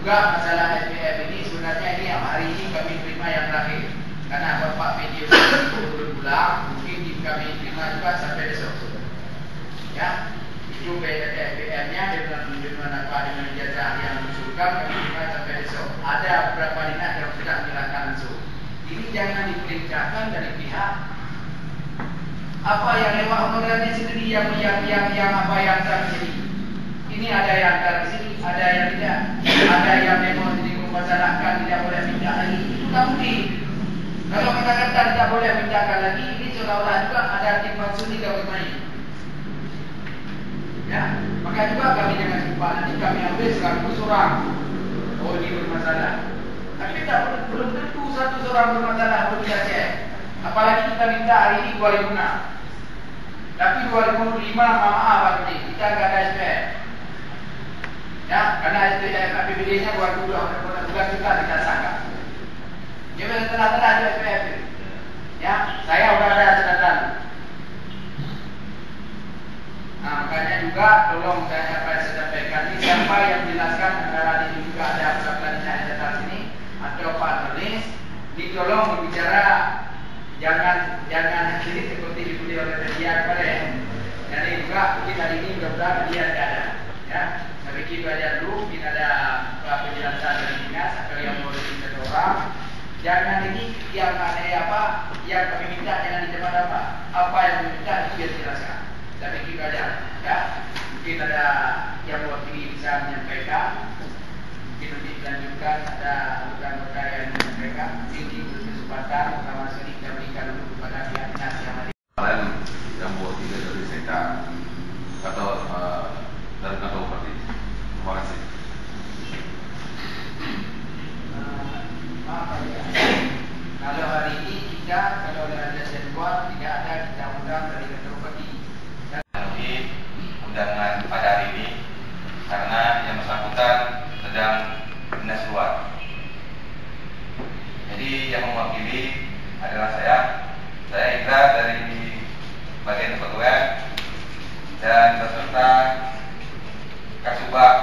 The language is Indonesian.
juga masalah SPF ini sebenarnya ini yang hari ini kami terima yang terakhir. Karena Bapak video berulang, mungkin kami terima juga sampai besok. Ya, itu SPF-nya dengan apa dengan ijazah yang diusulkan kami terima sampai besok. Ada beberapa dinas yang sudah menyerahkan langsung. Ini jangan diperintahkan dari pihak apa yang lewat honornya sendiri yang apa yang terjadi. Ini ada yang dari sini, ada yang tidak, ada yang memang jadi memmasalahkan tidak boleh pindah lagi. Itu tak mungkin. Kalau kita kata tidak boleh pindahkan lagi, ini seolah-olah juga ada timpan suni kami main. Ya, maka juga kami jangan lupa nanti kami ambil 100 orang. Oh ini bermasalah. Tapi tak belum tentu 100 orang bermasalah belum kita cek. Apalagi kita minta hari ini 2006. Tapi 2005 maaf ini kita enggak ada SPF. Ya, karena SPF APBD-nya 2002 bukan kita dikatakan. Dia tanda-tanda ada SPF. Ya, saya sudah ada catatan. Nah, makanya juga tolong saya sampaikan ini siapa yang menjelaskan antara ini juga ada peserta di catatan sini atau Pak Nulis, tolong berbicara jangan ini seperti dibeli oleh media kemarin. Jadi juga mungkin hari ini mudah-mudahan media tidak ada. Ya, tapi kita lihat dulu mungkin ada penjelasan dari dinas atau yang mau diminta orang. Jangan ini yang ada apa yang kami minta jangan dicepat apa yang diminta itu biar dijelaskan. Tapi kita ada, ya mungkin ada yang mewakili bisa menyampaikan, mungkin nanti dilanjutkan ada anggota yang menyampaikan. Ini kesempatan pertama sekali kita berikan dulu kepada pihak dinas yang ada. Kalian yang mewakili dari SEKA atau dari kantor bupati. Terima kasih. Maaf ya. Kalau hari ini kita kalau ada jadwal tidak ada kita undang dari kantor bupati. Undangan pada hari ini karena yang bersangkutan sedang dinas luar. Jadi yang mewakili adalah saya Indra dari bagian kepegawaian dan beserta Kasubag